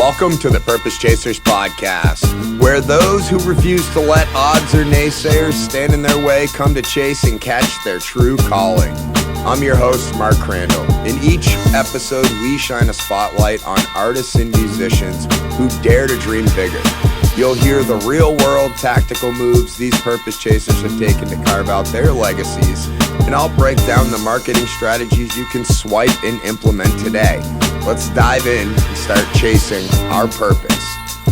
Welcome to the Purpose Chasers podcast, where those who refuse to let odds or naysayers stand in their way come to chase and catch their true calling. I'm your host, Mark Crandall. In each episode, we shine a spotlight on artists and musicians who dare to dream bigger. You'll hear the real-world tactical moves these Purpose Chasers have taken to carve out their legacies, and I'll break down the marketing strategies you can swipe and implement today. Let's dive in and start chasing our purpose.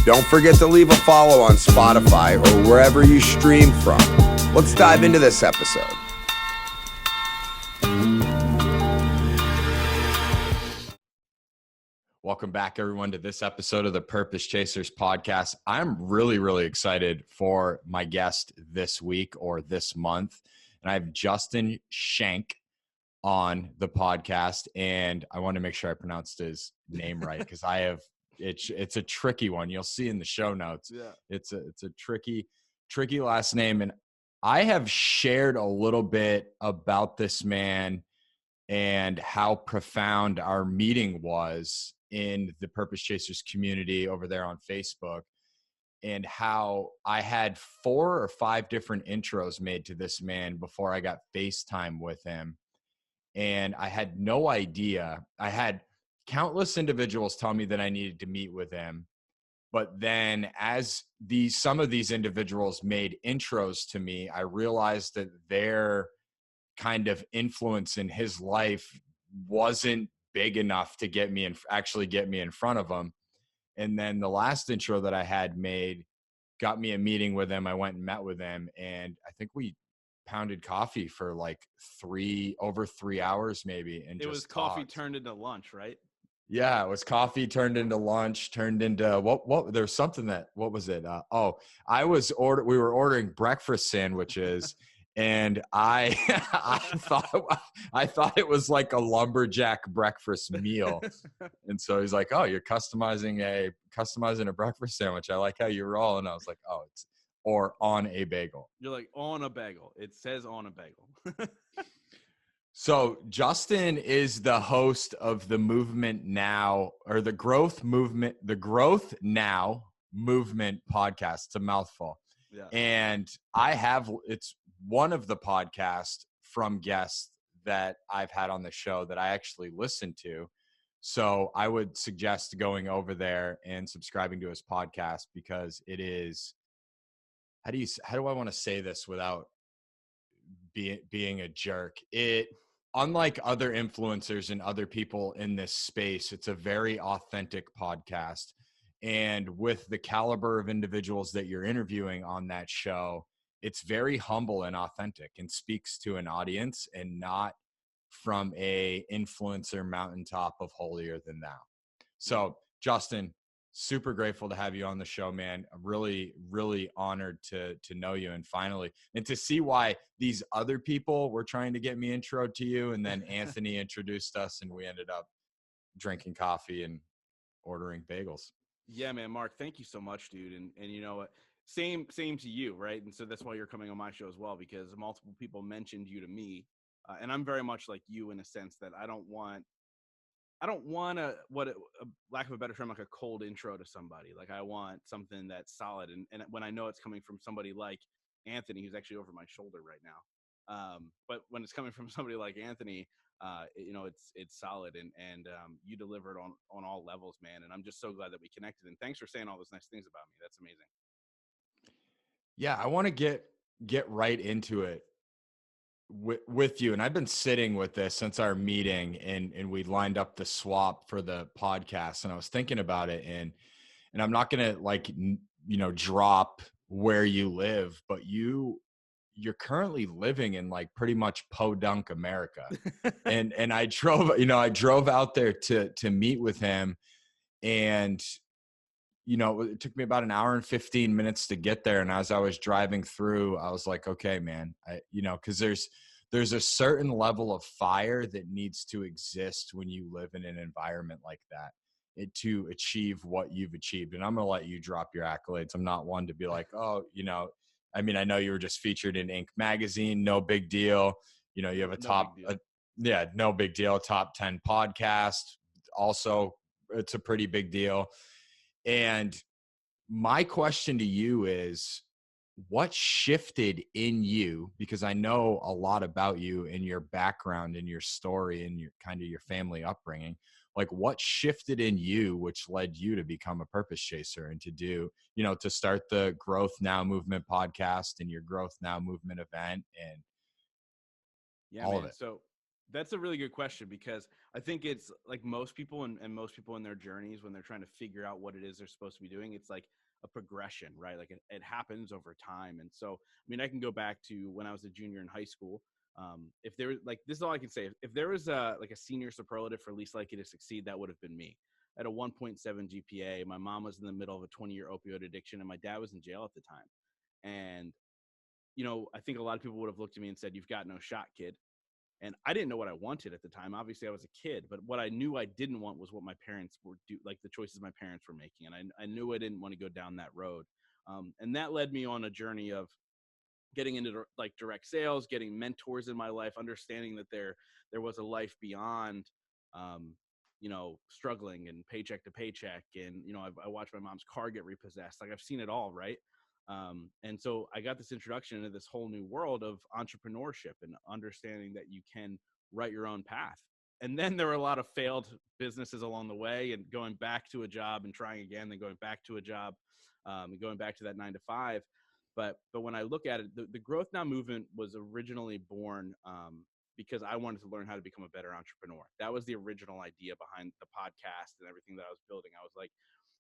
Don't forget to leave a follow on Spotify or wherever you stream from. Let's dive into this episode. Welcome back, everyone, to this episode of the Purpose Chasers podcast. I'm really excited for my guest this week or this month. And I have Justin Schenck on the podcast, and I want to make sure I pronounced his name right because it's a tricky one. You'll see in the show notes. Yeah. It's a tricky last name, and I have shared a little bit about this man and how profound our meeting was in the Purpose Chasers community over there on Facebook, and how I had 4 or 5 different intros made to this man before I got FaceTime with him. And I had no idea. I had countless individuals tell me that I needed to meet with him. But then as some of these individuals made intros to me, I realized that their kind of influence in his life wasn't big enough to get me in front of him. And then the last intro that I had made got me a meeting with him. I went and met with him, and I think we pounded coffee for like over 3 hours maybe. And it was coffee turned into lunch, right? Yeah, it was coffee turned into lunch, turned into what there's something that, what was it? We were ordering breakfast sandwiches and I thought it was like a lumberjack breakfast meal. And so he's like, "Oh, you're customizing a breakfast sandwich. I like how you roll." And I was like, "Oh, it's or on a bagel." You're like, on a bagel. It says on a bagel. So Justin is the host of the Movement Now, or the Growth Now Movement podcast. It's a mouthful. Yeah. And it's one of the podcasts from guests that I've had on the show that I actually listen to. So I would suggest going over there and subscribing to his podcast, because it is, how do I want to say this without being a jerk? Unlike other influencers and other people in this space, it's a very authentic podcast. And with the caliber of individuals that you're interviewing on that show, it's very humble and authentic and speaks to an audience and not from a influencer mountaintop of holier than thou. So Justin, super grateful to have you on the show, man. I'm really honored to know you, and to see why these other people were trying to get me intro to you. And then Anthony introduced us, and we ended up drinking coffee and ordering bagels. Yeah, man, Mark, thank you so much, dude. And you know what? Same to you, right? And so that's why you're coming on my show as well, because multiple people mentioned you to me. And I'm very much like you in a sense that I don't want lack of a better term, like a cold intro to somebody. Like, I want something that's solid. And when I know it's coming from somebody like Anthony, who's actually over my shoulder right now. But when it's coming from somebody like Anthony, it's solid, and you delivered on all levels, man. And I'm just so glad that we connected. And thanks for saying all those nice things about me. That's amazing. Yeah, I want to get right into it with you. And I've been sitting with this since our meeting, and we lined up the swap for the podcast, and I was thinking about it, and I'm not going to drop where you live, but you're currently living in like pretty much podunk America. and I drove out there to meet with him, and it took me about an hour and 15 minutes to get there. And as I was driving through, I was like, okay, man, because there's a certain level of fire that needs to exist when you live in an environment like that to achieve what you've achieved. And I'm going to let you drop your accolades. I'm not one to be like, oh, I know you were just featured in Inc. magazine. No big deal. You have no big deal. Top 10 podcast. Also, it's a pretty big deal. And my question to you is, what shifted in you? Because I know a lot about you and your background and your story and your kind of your family upbringing. Like, what shifted in you, which led you to become a purpose chaser and to do, to start the Growth Now Movement podcast and your Growth Now Movement event and Yeah, all of man. it? So that's a really good question, because I think it's like most people and most people in their journeys, when they're trying to figure out what it is they're supposed to be doing, it's like a progression, right? Like it happens over time. And so, I mean, I can go back to when I was a junior in high school. If there was, like, this is all I can say. If there was like a senior superlative for least likely to succeed, that would have been me. At a 1.7 GPA, my mom was in the middle of a 20-year opioid addiction, and my dad was in jail at the time. And I think a lot of people would have looked at me and said, "You've got no shot, kid." And I didn't know what I wanted at the time. Obviously, I was a kid, but what I knew I didn't want was what my parents were like the choices my parents were making, and I knew I didn't want to go down that road. And that led me on a journey of getting into like direct sales, getting mentors in my life, understanding that there was a life beyond, um, struggling and paycheck to paycheck. And I watched my mom's car get repossessed. Like, I've seen it all, right? And so I got this introduction into this whole new world of entrepreneurship and understanding that you can write your own path. And then there were a lot of failed businesses along the way, and going back to a job and trying again, then going back to a job, and going back to that 9 to 5. But when I look at it, the Growth Now movement was originally born, because I wanted to learn how to become a better entrepreneur. That was the original idea behind the podcast and everything that I was building. I was like,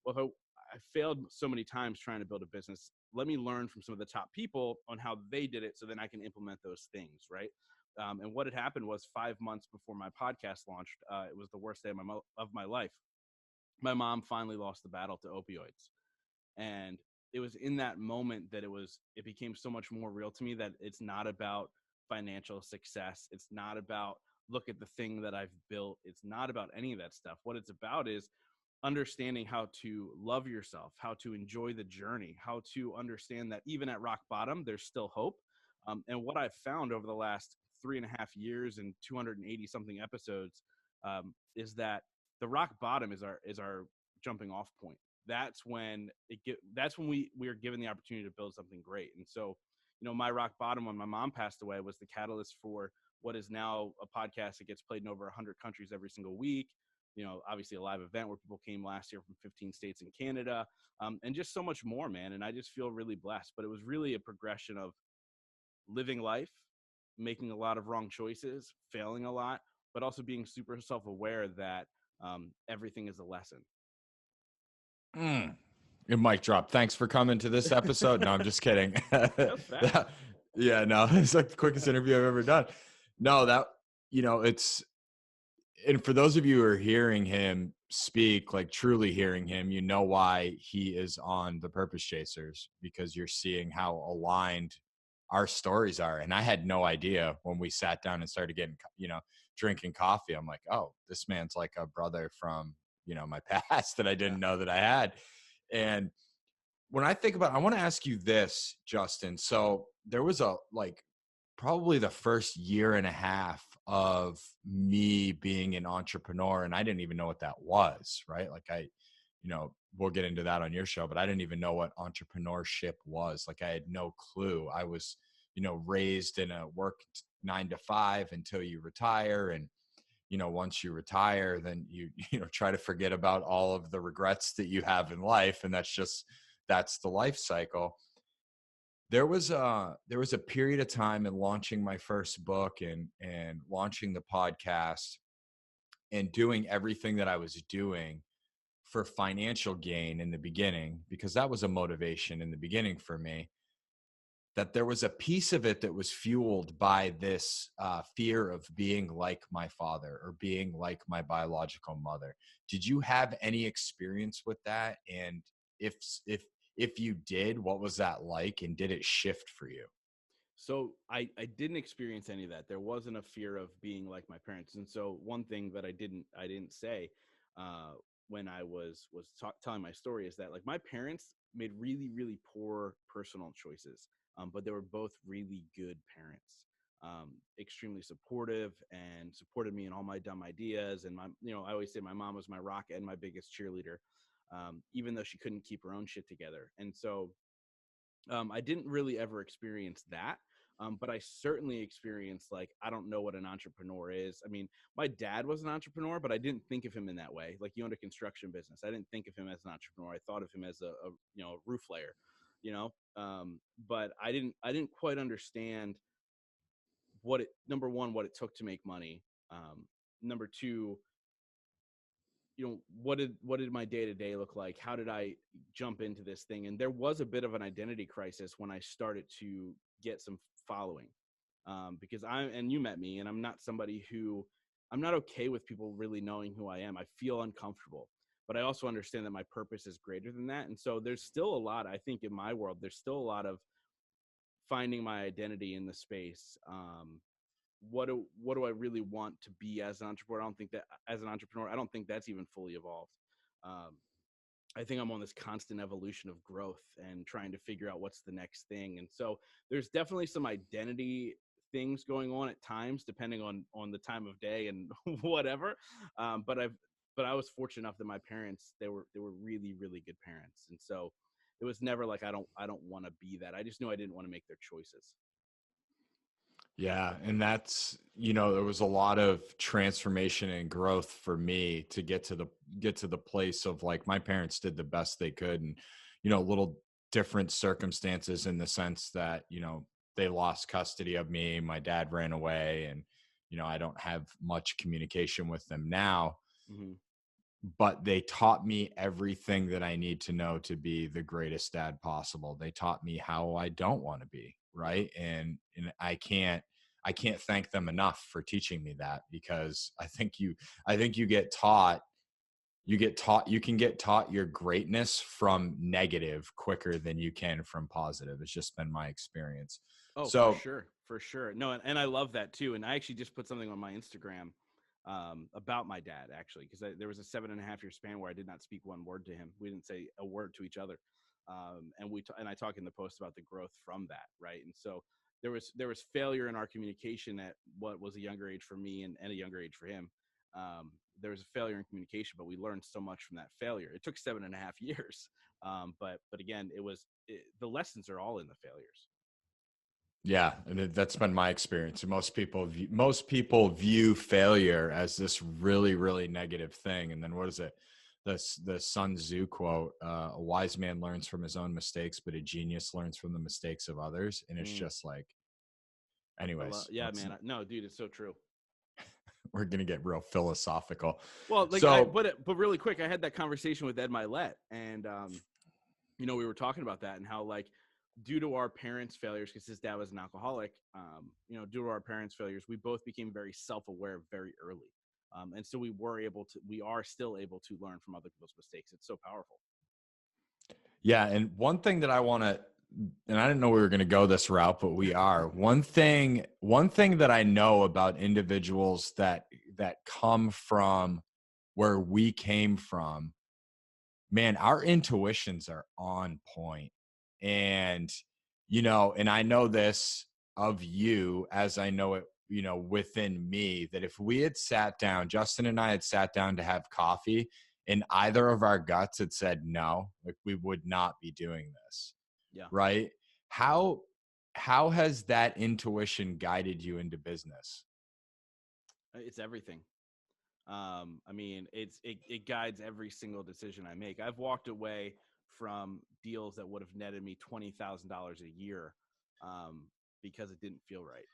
well, if I failed so many times trying to build a business, let me learn from some of the top people on how they did it, so then I can implement those things, right? And what had happened was, 5 months before my podcast launched, it was the worst day of my life. My mom finally lost the battle to opioids. And it was in that moment that it became so much more real to me, that it's not about financial success. It's not about, look at the thing that I've built. It's not about any of that stuff. What it's about is understanding how to love yourself, how to enjoy the journey, how to understand that even at rock bottom, there's still hope. And what I've found over the last 3.5 years and 280 something episodes, is that the rock bottom is our jumping off point. That's when we are given the opportunity to build something great. And so, my rock bottom when my mom passed away was the catalyst for what is now a podcast that gets played in over 100 countries every single week. Obviously a live event where people came last year from 15 states in Canada, and just so much more, man. And I just feel really blessed. But it was really a progression of living life, making a lot of wrong choices, failing a lot, but also being super self-aware that, everything is a lesson. Mm. Your mic drop. Thanks for coming to this episode. No, I'm just kidding. That was fast. Yeah, no, it's like the quickest interview I've ever done. No, it's, and for those of you who are hearing him speak, like truly hearing him, why he is on the Purpose Chasers, because you're seeing how aligned our stories are. And I had no idea when we sat down and started getting, drinking coffee. I'm like, oh, this man's like a brother from, my past that I didn't know that I had. And when I think about, I want to ask you this, Justin. So there was probably the first year and a half of me being an entrepreneur, and I didn't even know what that was, right? Like we'll get into that on your show, but I didn't even know what entrepreneurship was. Like, I had no clue. I was, raised in a work 9 to 5 until you retire. And, once you retire, then you, try to forget about all of the regrets that you have in life. And that's the life cycle. There was a period of time in launching my first book and launching the podcast and doing everything that I was doing for financial gain in the beginning, because that was a motivation in the beginning for me, that there was a piece of it that was fueled by this fear of being like my father or being like my biological mother. Did you have any experience with that? And if if you did, what was that like? And did it shift for you? So I didn't experience any of that. There wasn't a fear of being like my parents. And so one thing that I didn't say, uh, when I was telling my story, is that, like, my parents made really, really poor personal choices, but they were both really good parents, extremely supportive, and supported me in all my dumb ideas. And I always say my mom was my rock and my biggest cheerleader. even though she couldn't keep her own shit together. And so I didn't really ever experience that. But I certainly experienced, like, I don't know what an entrepreneur is. I mean, my dad was an entrepreneur, but I didn't think of him in that way. Like, he owned a construction business. I didn't think of him as an entrepreneur. I thought of him as a roof layer, you know. But I didn't quite understand number one, what it took to make money. Number two, what did my day to day look like? How did I jump into this thing? And there was a bit of an identity crisis when I started to get some following, because and you met me, and I'm not okay with people really knowing who I am. I feel uncomfortable, but I also understand that my purpose is greater than that. And so there's still a lot, I think, in my world, there's still a lot of finding my identity in the space. What do I really want to be as an entrepreneur? I don't think that's even fully evolved. Um, I think I'm on this constant evolution of growth and trying to figure out what's the next thing. And so there's definitely some identity things going on at times, depending on the time of day and whatever. But I was fortunate enough that my parents, they were really, really good parents. And so it was never like, I don't want to be that. I just knew I didn't want to make their choices. Yeah, and that's, there was a lot of transformation and growth for me to get to the place of, like, my parents did the best they could, and little different circumstances in the sense that, they lost custody of me, my dad ran away, and I don't have much communication with them now, Mm-hmm. but they taught me everything that I need to know to be the greatest dad possible. They taught me how I don't want to be, Yeah. right? And I can't thank them enough for teaching me that, because I think you can get taught your greatness from negative quicker than you can from positive. It's just been my experience. Oh, for So, sure, for sure. No, and I love that too. And I actually just put something on my Instagram about my dad, actually, because there was a 7.5 year span where I did not speak one word to him. We didn't say a word to each other, and I talk in the post about the growth from that, right? And so there was failure in our communication at what was a younger age for me, and a younger age for him. There was a failure in communication, but we learned so much from that failure. It took 7.5 years, but again, the lessons are all in the failures. yeah, and that's been my experience. Most people view failure as this really, really negative thing. And then what is it? The Sun Tzu quote: "A wise man learns from his own mistakes, but a genius learns from the mistakes of others." And it's Mm. just like, anyways, Yeah, man. No, dude, it's so true. we're gonna get real philosophical. Well, like So, but really quick, I had that conversation with Ed Milet, and we were talking about that and how, like, due to our parents' failures, because his dad was an alcoholic, due to our parents' failures, we both became very self-aware very early, and so we are still able to learn from other people's mistakes. It's so powerful. yeah, and one thing that I want to, and I didn't know we were going to go this route, but we are. One thing that I know about individuals that come from where we came from, man, our intuitions are on point. And and I know this of you as I know it, within me, that if we had sat down, Justin and I had sat down to have coffee, and either of our guts had said no, like, we would not be doing this, Yeah, right? How has that intuition guided you into business? it's everything. I mean, it guides every single decision I make. I've walked away from deals that would have netted me $20,000 a year, because it didn't feel right.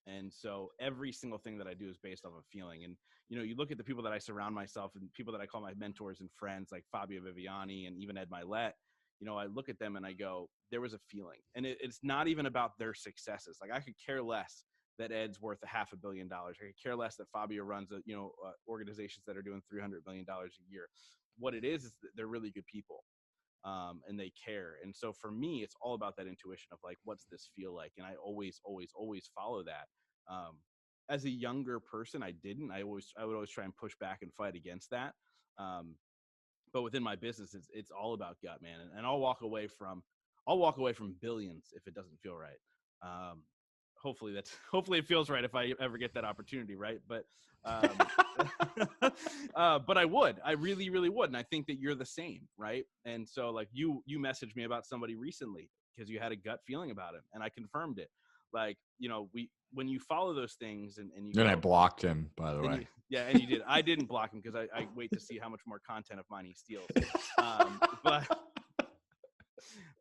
And so every single thing that I do is based off of feeling. And you look at the people that I surround myself and people that I call my mentors and friends, like Fabio Viviani and even Ed Milet. I look at them and I go, there was a feeling, and it's not even about their successes. Like, I could care less that Ed's worth $500 million. I could care less that Fabio runs organizations that are doing $300 million a year. What it is that they're really good people, and they care. And so for me, it's all about that intuition of, like, what's this feel like? And I always, always, always follow that. As a younger person, I didn't. I would always try and push back and fight against that. But within my business, it's all about gut, man. And I'll walk away from billions if it doesn't feel right. Um, hopefully it feels right if I ever get that opportunity, right? But but I really, really would. And I think that you're the same, right? And so like you messaged me about somebody recently because you had a gut feeling about him, and I confirmed it. Like, when you follow those things and you Then I go, blocked him, by the way. and you did. I didn't block him because I wait to see how much more content of mine he steals.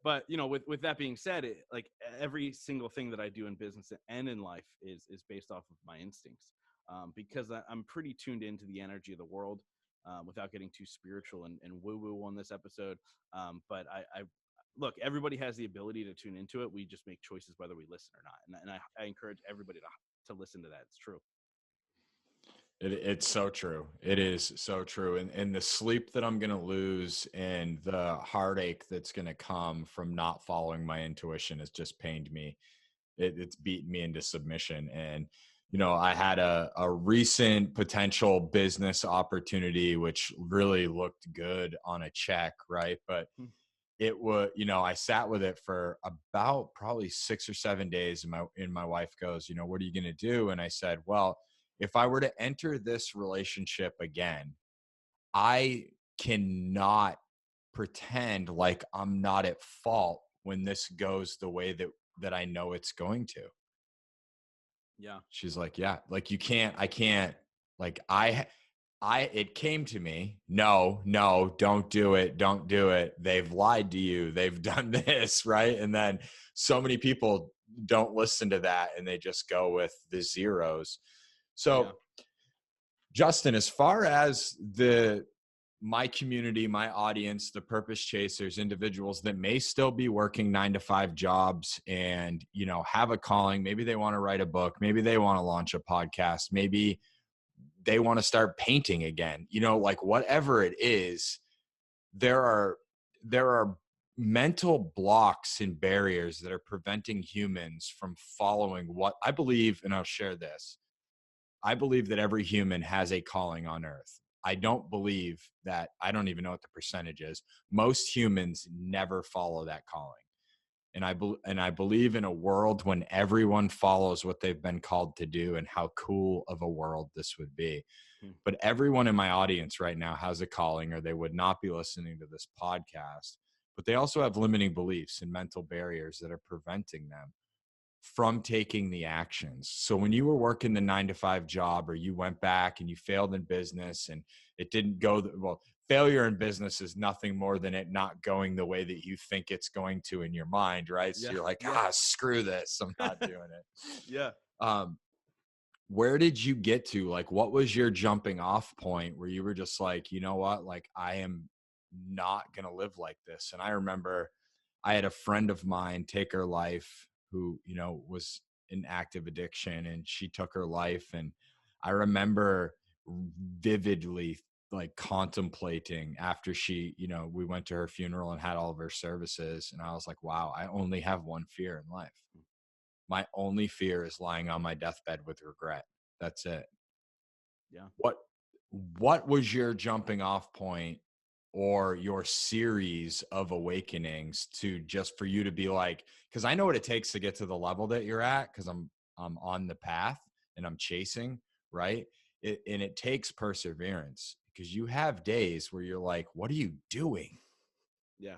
But with that being said, like every single thing that I do in business and in life is based off of my instincts, because I'm pretty tuned into the energy of the world, without getting too spiritual and woo woo on this episode. But I look, everybody has the ability to tune into it. We just make choices whether we listen or not. And I encourage everybody to listen to that. It's true. It's so true. It is so true. And the sleep that I'm going to lose and the heartache that's going to come from not following my intuition has just pained me. It's beaten me into submission. And, I had a recent potential business opportunity, which really looked good on a check. Right. But it was, I sat with it for about probably 6 or 7 days. And my wife goes, what are you going to do? And I said, well, if I were to enter this relationship again, I cannot pretend like I'm not at fault when this goes the way that I know it's going to. Yeah. She's like, yeah, like I can't, like it came to me. No, don't do it. Don't do it. They've lied to you. They've done this. Right. And then so many people don't listen to that and they just go with the zeros. So, Justin, as far as my community, my audience, the purpose chasers, individuals that may still be working 9-to-5 jobs and, have a calling, maybe they want to write a book, maybe they want to launch a podcast, maybe they want to start painting again, like whatever it is, there are mental blocks and barriers that are preventing humans from following what I believe, and I'll share this. I believe that every human has a calling on earth. I don't believe that, I don't even know what the percentage is. Most humans never follow that calling. And I believe in a world when everyone follows what they've been called to do, and how cool of a world this would be. But everyone in my audience right now has a calling, or they would not be listening to this podcast. But they also have limiting beliefs and mental barriers that are preventing them from taking the actions. So when you were working the 9-to-5 job, or you went back and you failed in business and it didn't go, well, failure in business is nothing more than it not going the way that you think it's going to in your mind, right? So you're like, screw this, I'm not doing it. Yeah. Where did you get to? Like, what was your jumping off point where you were just like, you know what, like I am not going to live like this? And I remember I had a friend of mine take her life who, was in active addiction, and she took her life. And I remember vividly like contemplating after she, we went to her funeral and had all of her services. And I was like, wow, I only have one fear in life. My only fear is lying on my deathbed with regret. That's it. Yeah. What was your jumping off point, or your series of awakenings to just for you to be like, because I know what it takes to get to the level that you're at, because I'm on the path and I'm chasing, right? And it takes perseverance, because you have days where you're like, what are you doing? Yeah.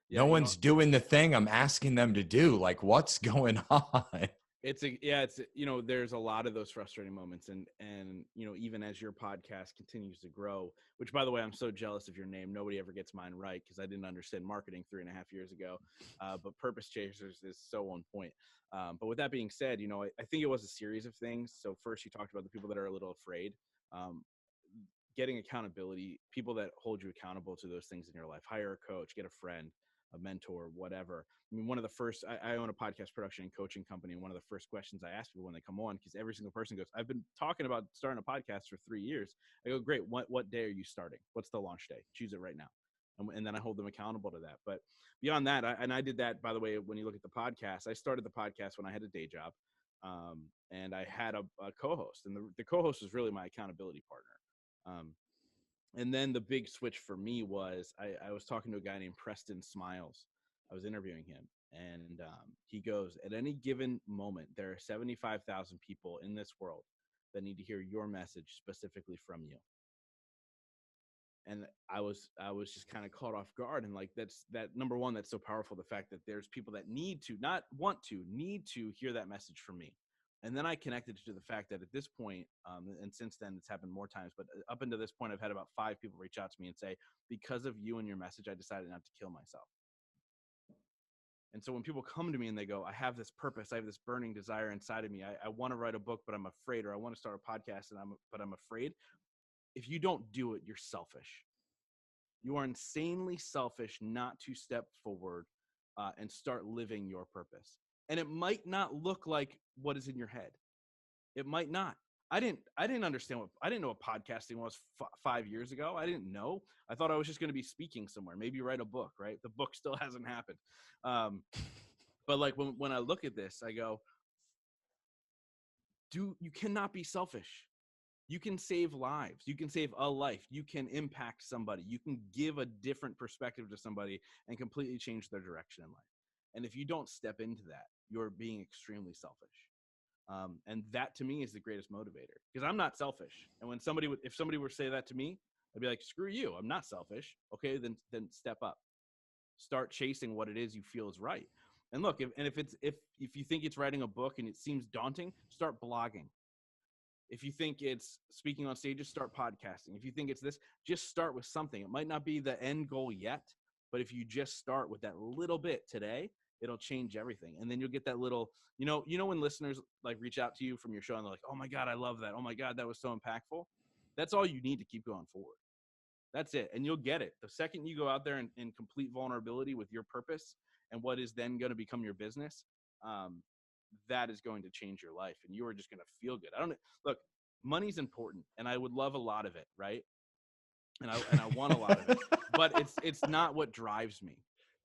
No one's doing the thing I'm asking them to do. Like, what's going on? It's there's a lot of those frustrating moments, and even as your podcast continues to grow, which, by the way, I'm so jealous of your name. Nobody ever gets mine right, because I didn't understand marketing 3.5 years ago. But Purpose Chasers is so on point. But with that being said, I think it was a series of things. So first, you talked about the people that are a little afraid. Getting accountability, people that hold you accountable to those things in your life. Hire a coach, get a friend, a mentor, whatever. I mean, one of the first, I own a podcast production and coaching company. And one of the first questions I ask people when they come on, because every single person goes, I've been talking about starting a podcast for 3 years. I go, great. What day are you starting? What's the launch day? Choose it right now. And then I hold them accountable to that. But beyond that, I did that, by the way, when you look at the podcast, I started the podcast when I had a day job. And I had a co-host, and the co-host was really my accountability partner. And then the big switch for me was I was talking to a guy named Preston Smiles, I was interviewing him, and he goes, at any given moment, there are 75,000 people in this world that need to hear your message specifically from you. And I was just kind of caught off guard. And like, that number one, that's so powerful. The fact that there's people that need to, not want to, need to hear that message from me. And then I connected to the fact that at this point, and since then it's happened more times, but up until this point, I've had about 5 people reach out to me and say, because of you and your message, I decided not to kill myself. And so when people come to me and they go, I have this purpose, I have this burning desire inside of me, I want to write a book, but I'm afraid, or I want to start a podcast, but I'm afraid. If you don't do it, you're selfish. You are insanely selfish not to step forward and start living your purpose. And it might not look like what is in your head. It might not. I didn't understand I didn't know what podcasting was 5 years ago. I didn't know. I thought I was just going to be speaking somewhere, maybe write a book, right? The book still hasn't happened. But like when I look at this, I go, you cannot be selfish. You can save lives. You can save a life. You can impact somebody. You can give a different perspective to somebody and completely change their direction in life. And if you don't step into that, you're being extremely selfish. And that to me is the greatest motivator, because I'm not selfish. And when if somebody were to say that to me, I'd be like, screw you. I'm not selfish. Okay, then step up. Start chasing what it is you feel is right. And look, if you think it's writing a book and it seems daunting, start blogging. If you think it's speaking on stages, start podcasting. If you think it's this, just start with something. It might not be the end goal yet, but if you just start with that little bit today, it'll change everything. And then you'll get that little, when listeners like reach out to you from your show and they're like, oh my God, I love that. Oh my God, that was so impactful. That's all you need to keep going forward. That's it. And you'll get it. The second you go out there in complete vulnerability with your purpose and what is then going to become your business, that is going to change your life, and you are just going to feel good. Look, money's important, and I would love a lot of it, right? And I want a lot of it, but it's not what drives me.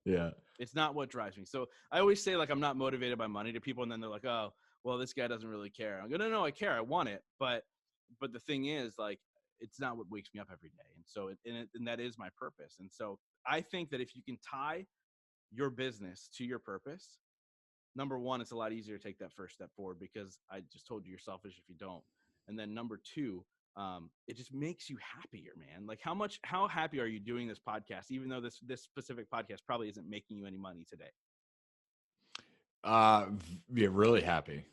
Yeah. It's not what drives me. So I always say, like, I'm not motivated by money to people, and then they're like, oh, well, this guy doesn't really care. I'm going, no, I care. I want it. But the thing is, like, it's not what wakes me up every day. And so, and that is my purpose. And so I think that if you can tie your business to your purpose, number one, it's a lot easier to take that first step forward, because I just told you you're selfish if you don't. And then number two, it just makes you happier, man. Like how happy are you doing this podcast, even though this specific podcast probably isn't making you any money today? Yeah, really happy.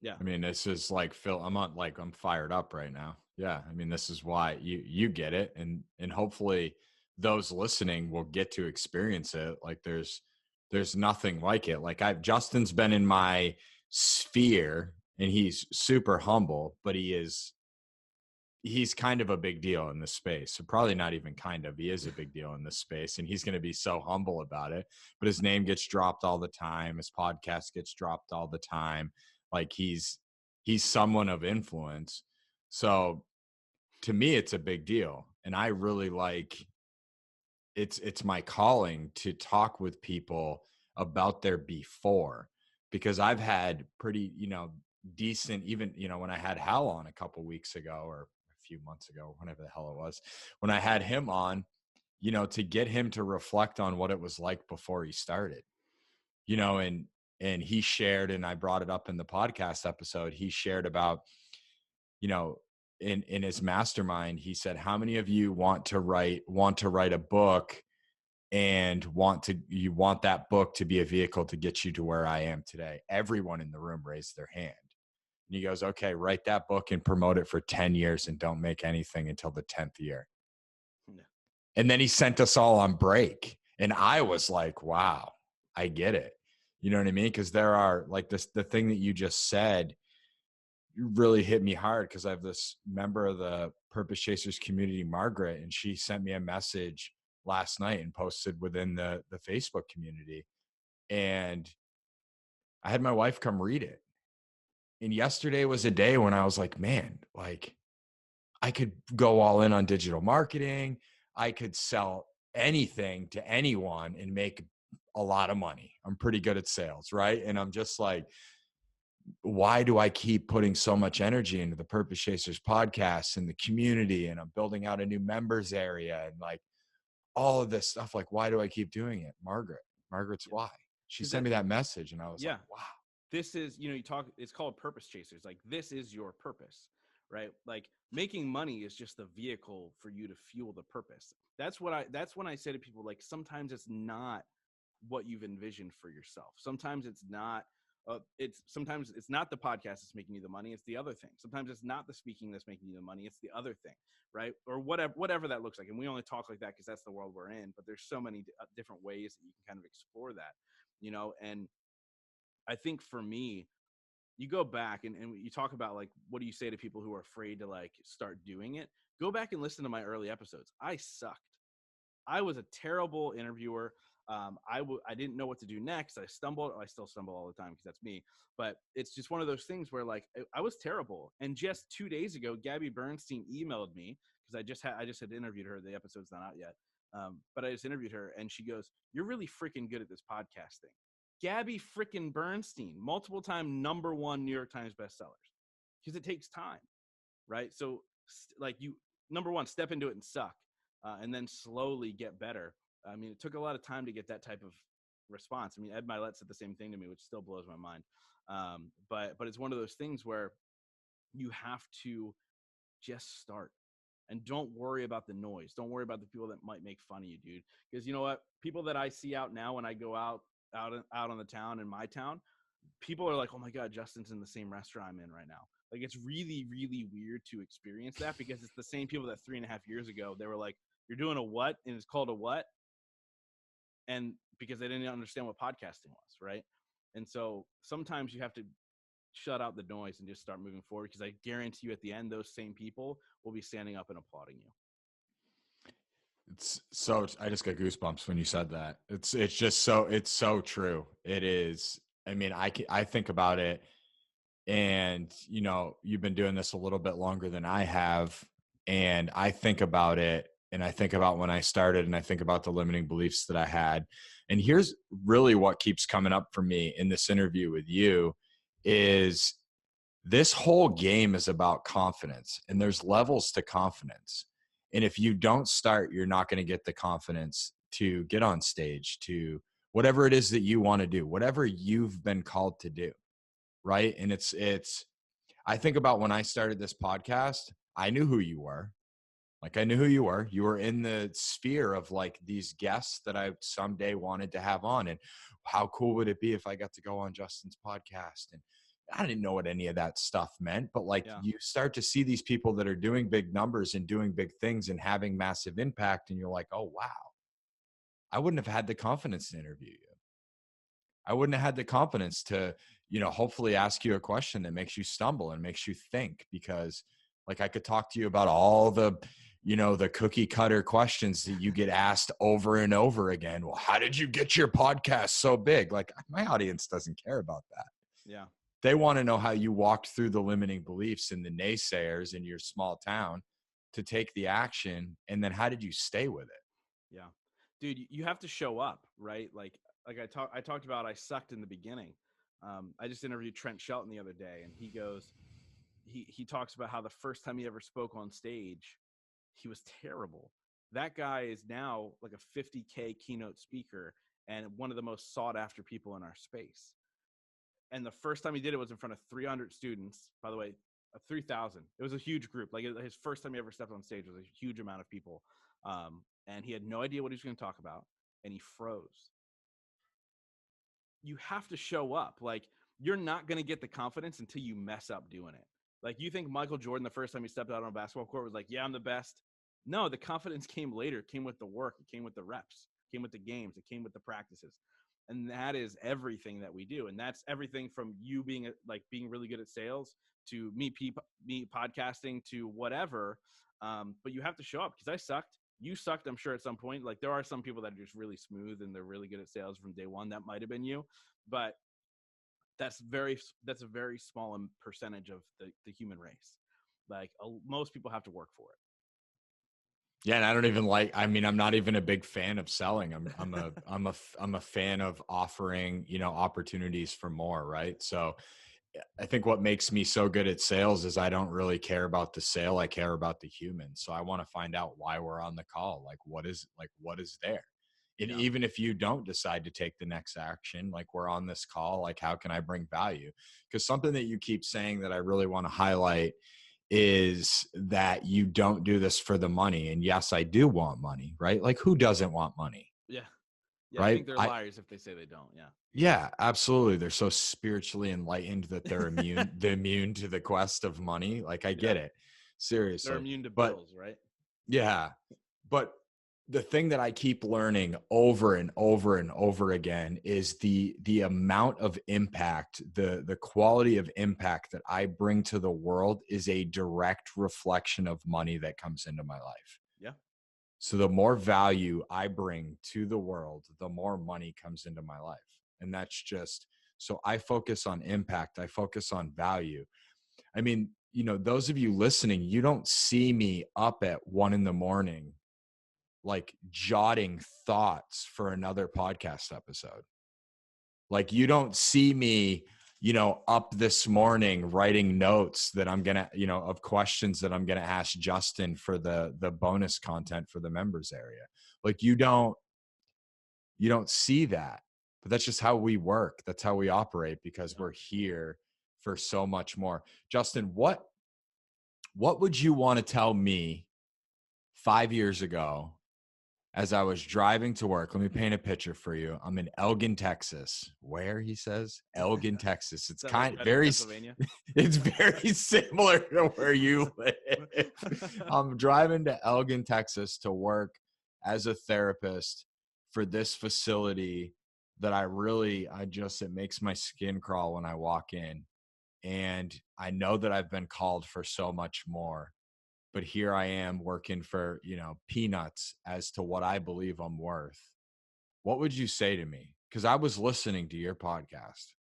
Yeah. I mean, this is like Phil. I'm fired up right now. Yeah. I mean, this is why you get it. And hopefully those listening will get to experience it. Like there's nothing like it. Like Justin's been in my sphere and he's super humble, but he's kind of a big deal in this space. So probably not even kind of, he is a big deal in this space, and he's going to be so humble about it, but his name gets dropped all the time. His podcast gets dropped all the time. Like he's someone of influence. So to me, it's a big deal. And I really like, it's my calling to talk with people about their before, because I've had pretty, decent, even, when I had Hal on a couple weeks ago or a few months ago, whenever the hell it was, when I had him on, to get him to reflect on what it was like before he started, and he shared, and I brought it up in the podcast episode, he shared about, in his mastermind, he said, how many of you want to write a book and you want that book to be a vehicle to get you to where I am today? Everyone in the room raised their hand. And he goes, okay, write that book and promote it for 10 years and don't make anything until the 10th year. Yeah. And then he sent us all on break. And I was like, wow, I get it. You know what I mean? Because there are like the thing that you just said really hit me hard, because I have this member of the Purpose Chasers community, Margaret, and she sent me a message last night and posted within the Facebook community. And I had my wife come read it. And yesterday was a day when I was like, man, like I could go all in on digital marketing. I could sell anything to anyone and make a lot of money. I'm pretty good at sales, right? And I'm just like, why do I keep putting so much energy into the Purpose Chasers podcast and the community? And I'm building out a new members area and like all of this stuff. Like, why do I keep doing it? Margaret. Margaret's Yeah. why. She 'Cause sent me that message and I was like, yeah, wow. this is, it's called purpose chasers. Like, this is your purpose, right? Like, making money is just the vehicle for you to fuel the purpose. That's when I say to people, like, sometimes it's not what you've envisioned for yourself. Sometimes it's not, sometimes it's not the podcast that's making you the money. It's the other thing. Sometimes it's not the speaking that's making you the money. It's the other thing, right? Or whatever that looks like. And we only talk like that because that's the world we're in, but there's so many different ways that you can kind of explore that, and I think for me, you go back and you talk about, like, what do you say to people who are afraid to, like, start doing it? Go back and listen to my early episodes. I sucked. I was a terrible interviewer. I didn't know what to do next. I stumbled. I still stumble all the time because that's me. But it's just one of those things where, like, I was terrible. And just 2 days ago, Gabby Bernstein emailed me because I just had interviewed her. The episode's not out yet. But I just interviewed her, and she goes, "You're really freaking good at this podcast thing." Gabby freaking Bernstein, multiple time #1 New York Times bestsellers, because it takes time, right? So, like, you, number one, step into it and suck, and then slowly get better. I mean, it took a lot of time to get that type of response. I mean, Ed Milet said the same thing to me, which still blows my mind. But it's one of those things where you have to just start. And don't worry about the noise. Don't worry about the people that might make fun of you, dude. Because you know what? People that I see out now when I go out on the town, in my town, people are like, "Oh my God, Justin's in the same restaurant I'm in right now." Like, it's really, really weird to experience that, because it's the same people that 3.5 years ago, they were like, "You're doing a what?" And it's called a what? And because they didn't understand what podcasting was, right? And so sometimes you have to shut out the noise and just start moving forward, because I guarantee you, at the end, those same people will be standing up and applauding you. It's so, I just got goosebumps when you said that. It's so true. It is. I mean, I think about it, and you've been doing this a little bit longer than I have, and I think about it, and I think about when I started, and I think about the limiting beliefs that I had. And here's really what keeps coming up for me in this interview with you is this whole game is about confidence, and there's levels to confidence. And if you don't start, you're not going to get the confidence to get on stage, to whatever it is that you want to do, whatever you've been called to do. Right. And I think about when I started this podcast, I knew who you were. Like, I knew who you were. You were in the sphere of, like, these guests that I someday wanted to have on. And how cool would it be if I got to go on Justin's podcast? And I didn't know what any of that stuff meant, but, like, Yeah. you start to see these people that are doing big numbers and doing big things and having massive impact. And you're like, oh, wow, I wouldn't have had the confidence to interview you. I wouldn't have had the confidence to, hopefully ask you a question that makes you stumble and makes you think, because, like, I could talk to you about all the, the cookie cutter questions that you get asked over and over again. Well, how did you get your podcast so big? Like, my audience doesn't care about that. Yeah. They want to know how you walked through the limiting beliefs and the naysayers in your small town to take the action. And then how did you stay with it? Yeah. Dude, you have to show up, right? Like I talked about, I sucked in the beginning. I just interviewed Trent Shelton the other day, and he talks about how the first time he ever spoke on stage, he was terrible. That guy is now like a 50K keynote speaker and one of the most sought after people in our space. And the first time he did it was in front of 300 students, by the way, 3,000. It was a huge group. Like, his first time he ever stepped on stage was a huge amount of people. And he had no idea what he was going to talk about, and he froze. You have to show up. Like, you're not going to get the confidence until you mess up doing it. Like, you think Michael Jordan, the first time he stepped out on a basketball court, was like, "Yeah, I'm the best." No, the confidence came later. It came with the work. It came with the reps. It came with the games. It came with the practices. And that is everything that we do. And that's everything from you being really good at sales, to me podcasting, to whatever. But you have to show up, because I sucked. You sucked, I'm sure, at some point. Like, there are some people that are just really smooth and they're really good at sales from day one. That might have been you, but that's a very small percentage of the human race. Like, most people have to work for it. Yeah, and I don't even I'm not even a big fan of selling. I'm a fan of offering, opportunities for more, right? So I think what makes me so good at sales is I don't really care about the sale. I care about the human. So I want to find out why we're on the call. Like, what is there? And even if you don't decide to take the next action, like we're on this call, like how can I bring value? Because something that you keep saying that I really want to highlight is that you don't do this for the money. And yes, I do want money, right? Like who doesn't want money? Yeah. Yeah. I Right. think they're liars if they say they don't. Yeah. Yeah, absolutely. They're so spiritually enlightened that they're immune to the quest of money. Like I get it. Seriously. They're immune to But bills, right? yeah. But the thing that I keep learning over and over and over again is the amount of impact, the quality of impact that I bring to the world is a direct reflection of money that comes into my life. Yeah. So the more value I bring to the world, the more money comes into my life. And that's just, so I focus on impact. I focus on value. I mean, you know, those of you listening, you don't see me up at 1 a.m, like jotting thoughts for another podcast episode. Like you don't see me, you know, up this morning writing notes that I'm going to, you know, of questions that I'm going to ask Justin for the bonus content for the members area. Like you don't see that, but that's just how we work. That's how we operate because we're here for so much more. Justin, what would you want to tell me 5 years ago as I was driving to work? Let me paint a picture for you. I'm in Elgin, Texas. Where, he says? Elgin, Texas. It's kind of very, it's very similar to where you live. I'm driving to Elgin, Texas to work as a therapist for this facility that it makes my skin crawl when I walk in. And I know that I've been called for so much more. But here I am working for, you know, peanuts as to what I believe I'm worth. What would you say to me? Because I was listening to your podcast.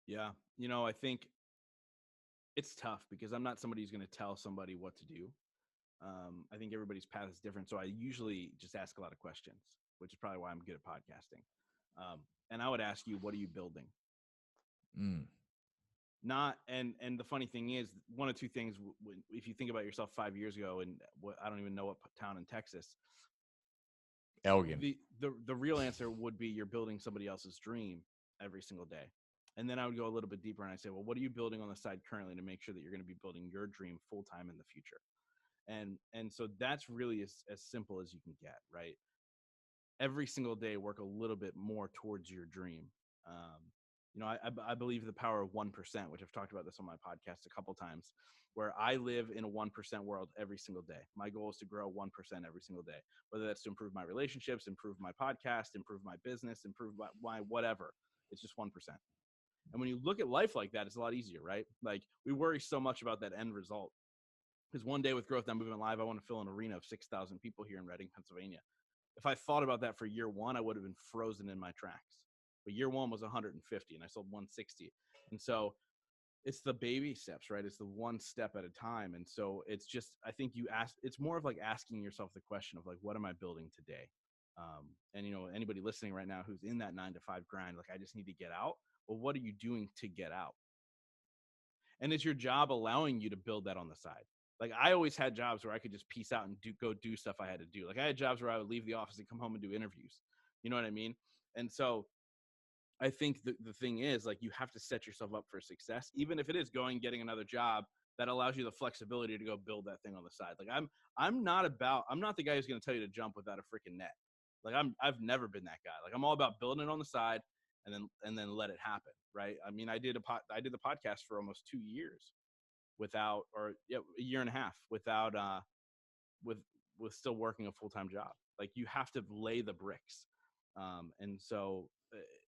Yeah. You know, I think it's tough because I'm not somebody who's going to tell somebody what to do. I think everybody's path is different. So I usually just ask a lot of questions, which is probably why I'm good at podcasting. And I would ask you, what are you building? Not, and the funny thing is, one of two things, if you think about yourself 5 years ago, and I don't even know what town in Texas, Elgin. The real answer would be you're building somebody else's dream every single day. And then I would go a little bit deeper and I say, well, what are you building on the side currently to make sure that you're going to be building your dream full time in the future? And so that's really as simple as you can get, right? Every single day, work a little bit more towards your dream. You know, I believe the power of 1%, which I've talked about this on my podcast a couple times, where I live in a 1% world every single day. My goal is to grow 1% every single day, whether that's to improve my relationships, improve my podcast, improve my business, improve my whatever. It's just 1%. And when you look at life like that, it's a lot easier, right? Like we worry so much about that end result. Because one day with Growth That Movement Live, I want to fill an arena of 6,000 people here in Reading, Pennsylvania. If I thought about that for year one, I would have been frozen in my tracks. But year one was 150 and I sold 160. And so it's the baby steps, right? It's the one step at a time. And so it's just, I think it's more of like asking yourself the question of like, what am I building today? And, you know, anybody listening right now who's in that 9-to-5 grind, like I just need to get out. Well, what are you doing to get out? And is your job allowing you to build that on the side? Like I always had jobs where I could just peace out and go do stuff I had to do. Like I had jobs where I would leave the office and come home and do interviews. You know what I mean? And so I think the thing is like you have to set yourself up for success, even if it is getting another job that allows you the flexibility to go build that thing on the side. Like I'm not the guy who's going to tell you to jump without a freaking net. Like I've never been that guy. Like I'm all about building it on the side and then let it happen. Right. I mean, I did the podcast for almost 2 years without, or a year and a half without, with still working a full-time job. Like you have to lay the bricks. And so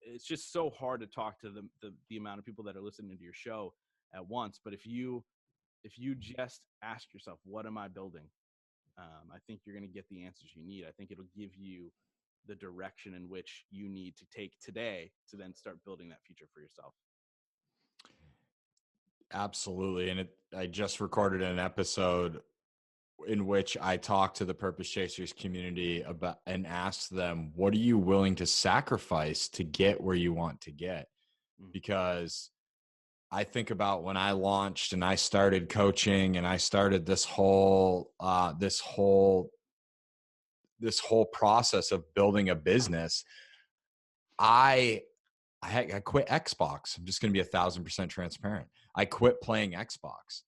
it's just so hard to talk to the amount of people that are listening to your show at once. But if you just ask yourself, what am I building? I think you're going to get the answers you need. I think it'll give you the direction in which you need to take today to then start building that future for yourself. Absolutely. And I just recorded an episode in which I talked to the Purpose Chasers community about and asked them, what are you willing to sacrifice to get where you want to get? Because I think about when I launched and I started coaching and I started this whole this whole process of building a business, I quit Xbox. I'm just going to be 1,000% transparent. I quit playing Xbox.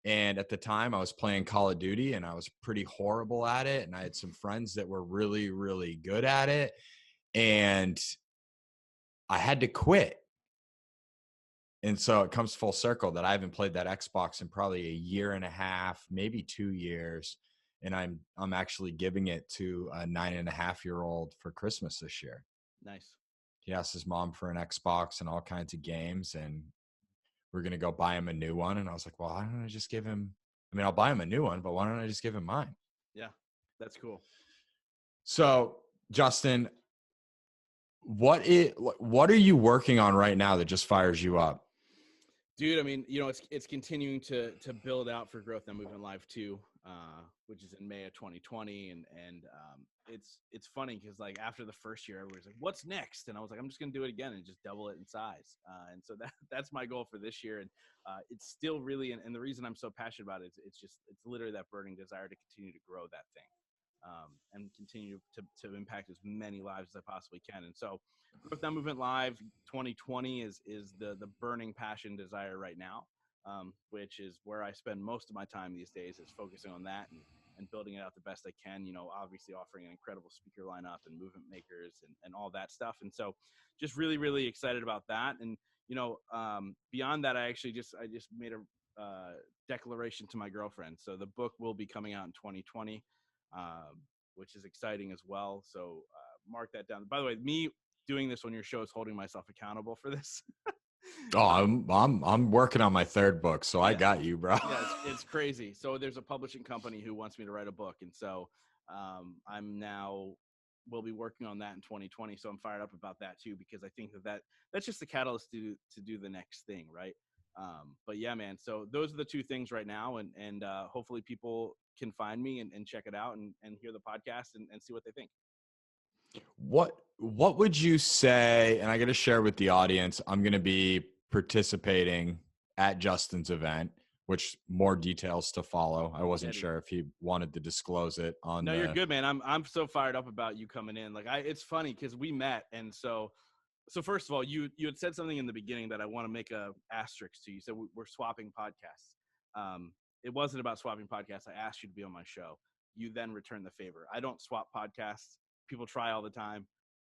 And at the time I was playing Call of Duty and I was pretty horrible at it. And I had some friends that were really, really good at it. And I had to quit. And so it comes full circle that I haven't played that Xbox in probably a year and a half, maybe 2 years. And I'm actually giving it to a 9.5-year-old for Christmas this year. Nice. He asked his mom for an Xbox and all kinds of games, and we're going to go buy him a new one. And I was like, well, why don't I just give him, I'll buy him a new one, but why don't I just give him mine? Yeah, that's cool. So Justin, what are you working on right now that just fires you up? Dude, I mean, it's continuing to build out for Growth Now Movement Live 2, which is in May of 2020, and it's funny because like after the first year, everybody's like, "What's next?" And I was like, "I'm just gonna do it again and just double it in size." And so that's my goal for this year, and it's still really, and the reason I'm so passionate about it is it's literally that burning desire to continue to grow that thing, and continue to impact as many lives as I possibly can, and so. Growth Now Movement Live 2020 is the burning passion desire right now, which is where I spend most of my time these days is focusing on that and building it out the best I can, obviously offering an incredible speaker lineup and movement makers and all that stuff. And so just really, really excited about that. And, beyond that, I just made a declaration to my girlfriend. So the book will be coming out in 2020, which is exciting as well. So mark that down. By the way, me doing this on your show is holding myself accountable for this. Oh, I'm working on my third book, so I got you, bro. Yeah, it's crazy. So there's a publishing company who wants me to write a book, and so we'll be working on that in 2020. So I'm fired up about that too, because I think that's just the catalyst to do the next thing, right? But yeah, man. So those are the two things right now, and hopefully people can find me and check it out and hear the podcast and see what they think. What would you say, and I got to share with the audience, I'm going to be participating at Justin's event, which more details to follow. I wasn't sure if he wanted to disclose it on. No, you're good, man. I'm so fired up about you coming in. Like it's funny because we met. And so first of all, you had said something in the beginning that I want to make a asterisk to. You said we're swapping podcasts. It wasn't about swapping podcasts. I asked you to be on my show. You then returned the favor. I don't swap podcasts. People try all the time.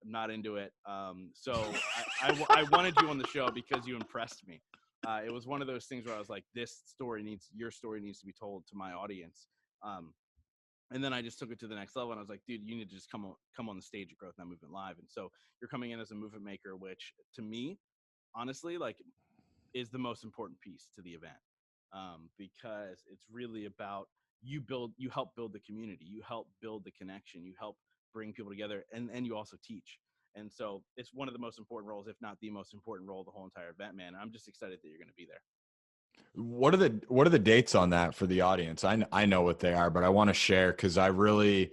I'm not into it. So I wanted you on the show because you impressed me. It was one of those things where I was like, your story needs to be told to my audience. And then I just took it to the next level and I was like, dude, you need to just come on the stage at Growth Now Movement Live. And so you're coming in as a movement maker, which to me, honestly, like is the most important piece to the event. Because it's really about you help build the community, you help build the connection, you help bring people together, and you also teach. And so it's one of the most important roles, if not the most important role of the whole entire event, man. I'm just excited that you're going to be there. What are the dates on that for the audience? I know what they are, but I want to share because I really,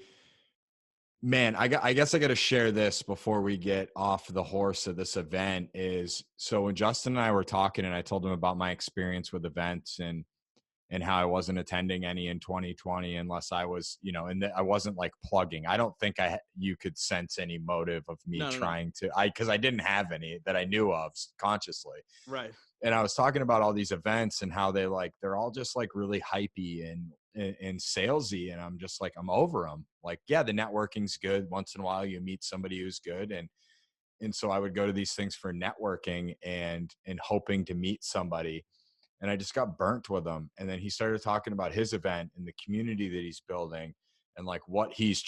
man, I guess I got to share this before we get off the horse of this event. Is so when Justin and I were talking, and I told him about my experience with events and how I wasn't attending any in 2020 unless I was, and I wasn't like plugging. I don't think you could sense any motive of me trying to, because I didn't have any that I knew of consciously. Right. And I was talking about all these events and how they're all just like really hypey and salesy. And I'm just like, I'm over them. Like, yeah, the networking's good. Once in a while you meet somebody who's good. And so I would go to these things for networking and hoping to meet somebody. And I just got burnt with him. And then he started talking about his event and the community that he's building and like what he's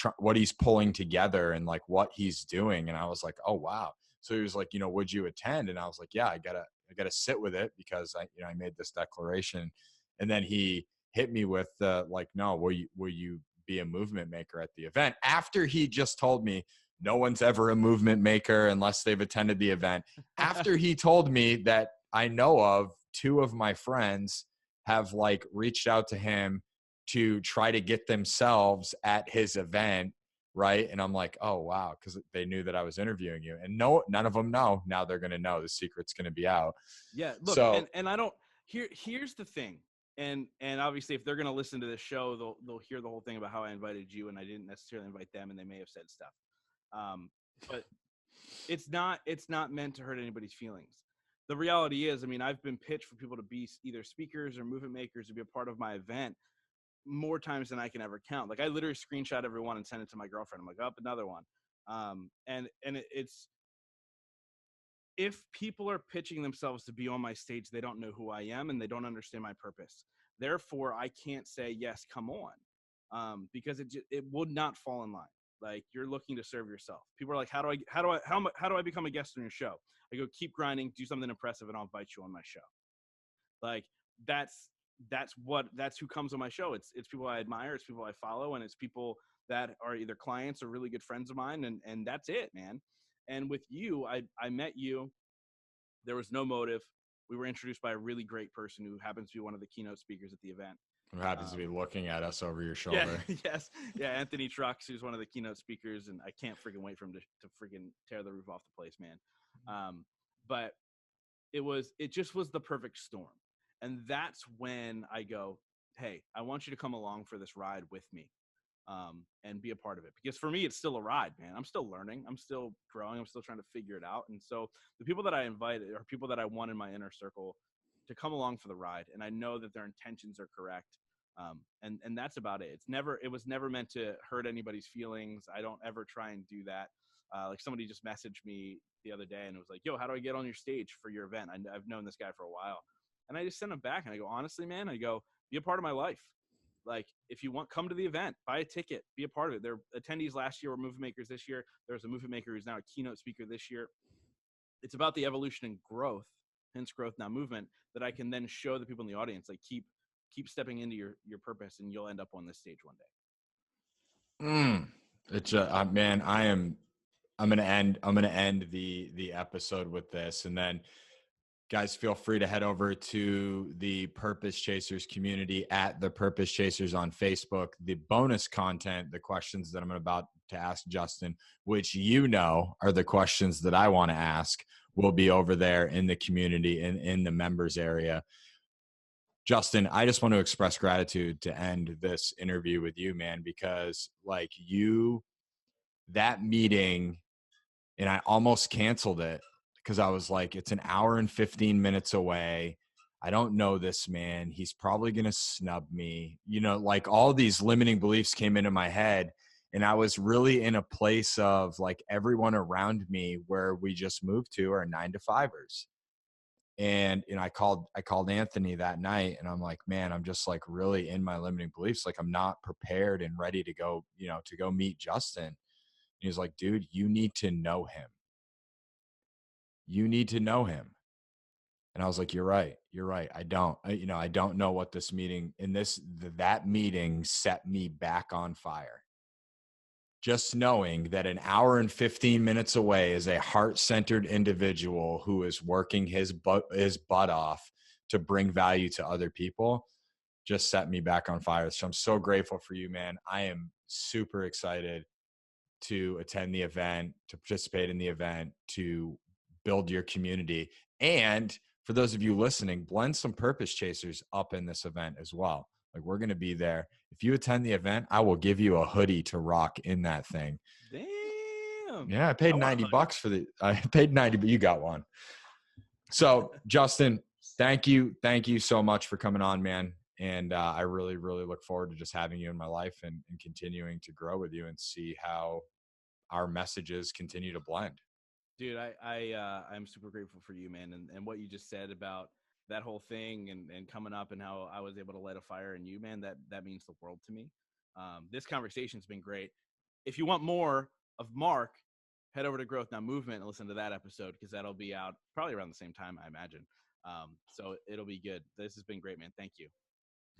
pulling together and like what he's doing. And I was like, oh, wow. So he was like, would you attend? And I was like, yeah, I gotta sit with it because I made this declaration. And then he hit me with like, no, will you be a movement maker at the event? After he just told me no one's ever a movement maker unless they've attended the event. After he told me that I know of 2 of my friends have like reached out to him to try to get themselves at his event. Right. And I'm like, oh, wow. Cause they knew that I was interviewing you and none of them know. Now they're going to know the secret's going to be out. Yeah. Look, so, and I don't, here's the thing. and obviously if they're going to listen to this show, they'll hear the whole thing about how I invited you and I didn't necessarily invite them, and they may have said stuff. But it's not meant to hurt anybody's feelings. The reality is, I mean, I've been pitched for people to be either speakers or movement makers to be a part of my event more times than I can ever count. Like I literally screenshot every one and send it to my girlfriend. I'm like, up another one. It's if people are pitching themselves to be on my stage, they don't know who I am and they don't understand my purpose. Therefore, I can't say yes, come on, because it would not fall in line. Like you're looking to serve yourself. People are like, how do I become a guest on your show? I go, keep grinding, do something impressive, and I'll invite you on my show. Like that's that's who comes on my show. It's people I admire, it's people I follow, and it's people that are either clients or really good friends of mine, and that's it, man. And with you, I met you. There was no motive. We were introduced by a really great person who happens to be one of the keynote speakers at the event. Who happens to be looking at us over your Yeah, shoulder. yes. Yeah, Anthony Trucks, who's one of the keynote speakers, and I can't freaking wait for him to freaking tear the roof off the place, man. But it just was the perfect storm. And that's when I go, hey, I want you to come along for this ride with me, and be a part of it. Because for me, it's still a ride, man. I'm still learning. I'm still growing. I'm still trying to figure it out. And so the people that I invited are people that I want in my inner circle to come along for the ride. And I know that their intentions are correct. And that's about it. It was never meant to hurt anybody's feelings. I don't ever try and do that. Like somebody just messaged me the other day and it was like, yo, how do I get on your stage for your event? I've known this guy for a while. And I just sent him back and I go, honestly, man, I go, be a part of my life. Like if you want, come to the event, buy a ticket, be a part of it. Their attendees last year were movement makers this year. There's a movement maker who's now a keynote speaker this year. It's about the evolution and growth, hence growth, now movement, that I can then show the people in the audience, like keep stepping into your purpose and you'll end up on this stage one day. It's man, I'm gonna end the episode with this, and then guys, feel free to head over to the Purpose Chasers community at the Purpose Chasers on Facebook. The bonus content, the questions that I'm about to ask Justin, which are the questions that I want to ask, will be over there in the community and in the members area. Justin, I just want to express gratitude to end this interview with you, man, because like that meeting, and I almost canceled it because I was like, it's an hour and 15 minutes away. I don't know this man. He's probably going to snub me. Like all these limiting beliefs came into my head. And I was really in a place of like everyone around me where we just moved to are 9-to-5ers. And I called Anthony that night and I'm like, man, I'm just like really in my limiting beliefs. Like I'm not prepared and ready to go, to go meet Justin. And he was like, dude, you need to know him. You need to know him. And I was like, you're right. I don't know what this meeting that meeting set me back on fire. Just knowing that an hour and 15 minutes away is a heart-centered individual who is working his butt off to bring value to other people just set me back on fire. So I'm so grateful for you, man. I am super excited to attend the event, to participate in the event, to build your community. And for those of you listening, blend some Purpose Chasers up in this event as well. Like we're going to be there. If you attend the event, I will give you a hoodie to rock in that thing. Damn. Yeah, I paid $90 I paid 90, but you got one. So Justin, thank you so much for coming on, man. And I really, really look forward to just having you in my life and continuing to grow with you and see how our messages continue to blend. Dude, I'm super grateful for you, man. And what you just said about that whole thing and coming up and how I was able to light a fire in you, man, that means the world to me. This conversation's been great. If you want more of Mark, head over to Growth Now Movement and listen to that episode because that'll be out probably around the same time, I imagine. So it'll be good. This has been great, man. Thank you.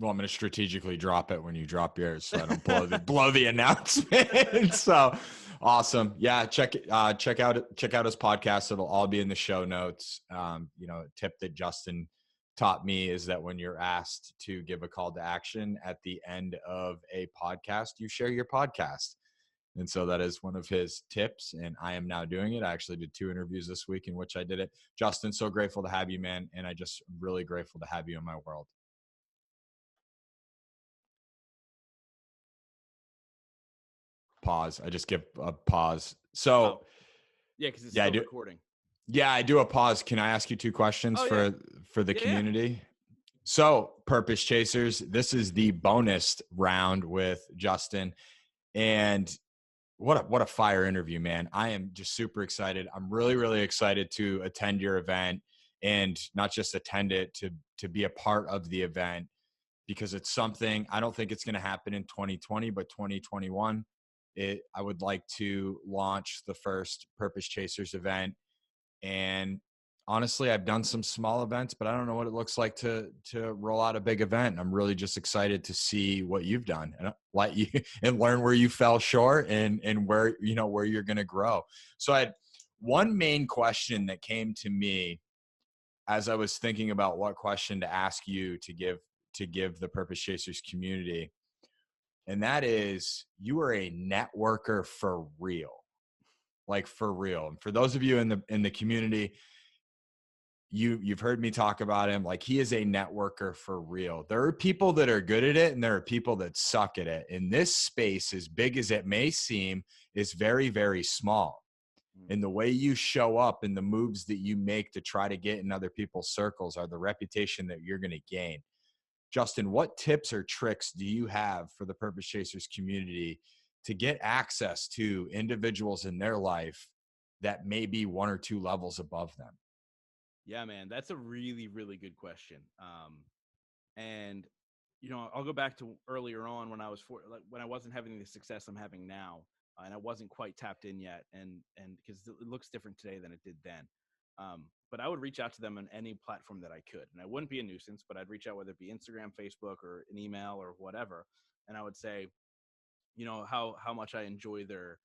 Well, I'm going to strategically drop it when you drop yours so I don't blow the announcement. So awesome. Yeah. Check out his podcast. It'll all be in the show notes. A tip that Justin taught me is that when you're asked to give a call to action at the end of a podcast, you share your podcast. And so that is one of his tips. And I am now doing it. I actually did 2 interviews this week in which I did it. Justin, so grateful to have you, man. And I just really grateful to have you in my world. pause. I just give a pause. So yeah, because it's yeah, still recording. Yeah, I do a pause. Can I ask you 2 questions for the community? So, Purpose Chasers, this is the bonus round with Justin, and what a fire interview, man. I am just super excited. I'm really excited to attend your event, and not just attend it, to be a part of the event, because it's something I don't think it's going to happen in 2020, but 2021 I would like to launch the first Purpose Chasers event. And honestly, I've done some small events, but I don't know what it looks like to roll out a big event. I'm really just excited to see what you've done and let you and learn where you fell short and where where you're going to grow. So I had one main question that came to me as I was thinking about what question to ask you to give the Purpose Chasers community, and that is, you are a networker for real. Like for real. And for those of you in the community, you've heard me talk about him. Like, he is a networker for real. There are people that are good at it and there are people that suck at it. In this space, as big as it may seem, is very small. And the way you show up and the moves that you make to try to get in other people's circles are the reputation that you're going to gain. Justin, what tips or tricks do you have for the Purpose Chasers community to get access to individuals in their life that may be 1 or 2 levels above them? Yeah, man, that's a really good question. And I'll go back to earlier on when I was when I wasn't having the success I'm having now, and I wasn't quite tapped in yet, and because it looks different today than it did then. But I would reach out to them on any platform that I could, and I wouldn't be a nuisance, but I'd reach out, whether it be Instagram, Facebook, or an email or whatever, and I would say, how much I enjoy their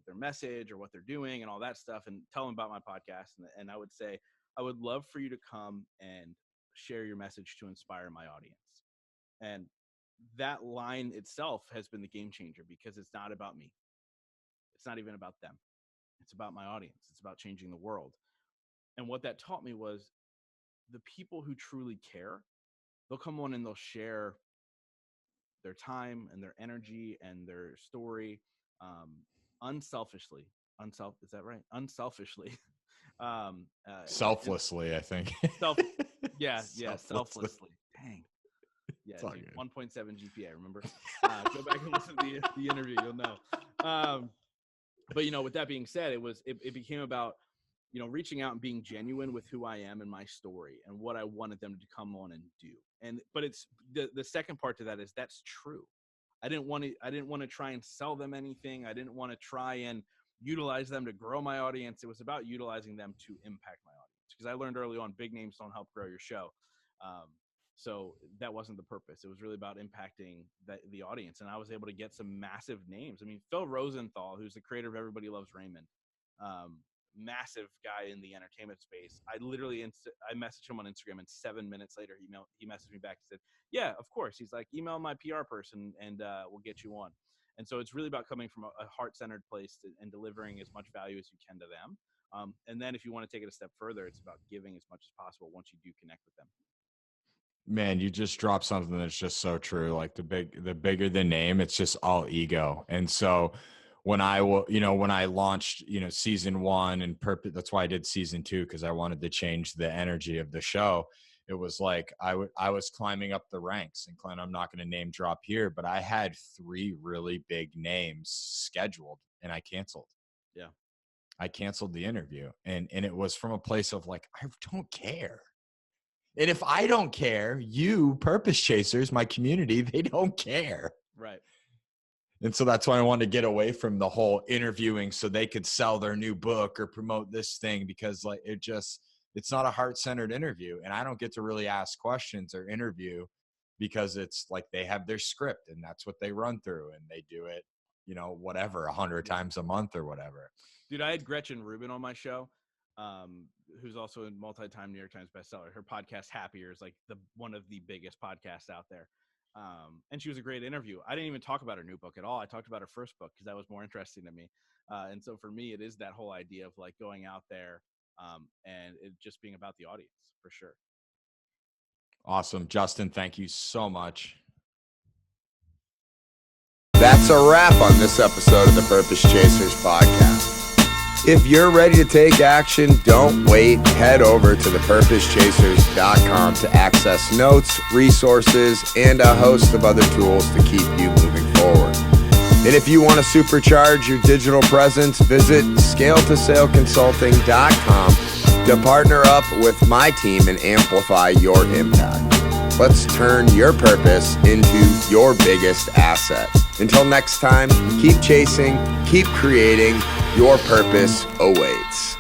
their message or what they're doing and all that stuff, and tell them about my podcast, and I would say, I would love for you to come and share your message to inspire my audience. And that line itself has been the game changer, because it's not about me. It's not even about them. It's about my audience. It's about changing the world. And what that taught me was, the people who truly care, they'll come on and they'll share their time and their energy and their story, unselfishly. Is that right? Unselfishly. Selflessly, I think. Selflessly. Dang. Yeah, dude, 1.7 GPA. Remember? Go back and listen to the interview. You'll know. But with that being said, it became about reaching out and being genuine with who I am and my story and what I wanted them to come on and do. But it's the second part to that is, that's true. I didn't want to try and sell them anything. I didn't want to try and utilize them to grow my audience. It was about utilizing them to impact my audience, because I learned early on, big names don't help grow your show. So that wasn't the purpose. It was really about impacting the audience. And I was able to get some massive names. I mean, Phil Rosenthal, who's the creator of Everybody Loves Raymond, massive guy in the entertainment space. I literally, I messaged him on Instagram, and 7 minutes later, he messaged me back and said, yeah, of course. He's like, email my PR person and we'll get you on. And so it's really about coming from a heart-centered place and delivering as much value as you can to them. And then if you want to take it a step further, it's about giving as much as possible once you do connect with them. Man, you just dropped something that's just so true. Like, the bigger the name, it's just all ego. And so when I launched, season 1 and purpose, that's why I did season 2, because I wanted to change the energy of the show. It was like, I was climbing up the ranks, and Clint, I'm not going to name drop here, but I had 3 really big names scheduled and I canceled. Yeah. I canceled the interview, and it was from a place of like, I don't care. And if I don't care, you Purpose Chasers, my community, they don't care. Right. And so that's why I wanted to get away from the whole interviewing so they could sell their new book or promote this thing, because like it's not a heart-centered interview. And I don't get to really ask questions or interview, because it's like they have their script and that's what they run through, and they do it, whatever, 100 times a month or whatever. Dude, I had Gretchen Rubin on my show, who's also a multi-time New York Times bestseller. Her podcast, Happier, is like one of the biggest podcasts out there. And she was a great interview. I didn't even talk about her new book at all. I talked about her first book, because that was more interesting to me. And so for me, it is that whole idea of like going out there and it just being about the audience, for sure. Awesome. Justin, thank you so much. That's that's a wrap on this episode of the Purpose Chasers podcast. If you're ready to take action, don't wait. Head over to thepurposechasers.com to access notes, resources, and a host of other tools to keep you moving forward. And if you want to supercharge your digital presence, visit scaletosaleconsulting.com to partner up with my team and amplify your impact. Let's turn your purpose into your biggest asset. Until next time, keep chasing, keep creating. Your purpose awaits.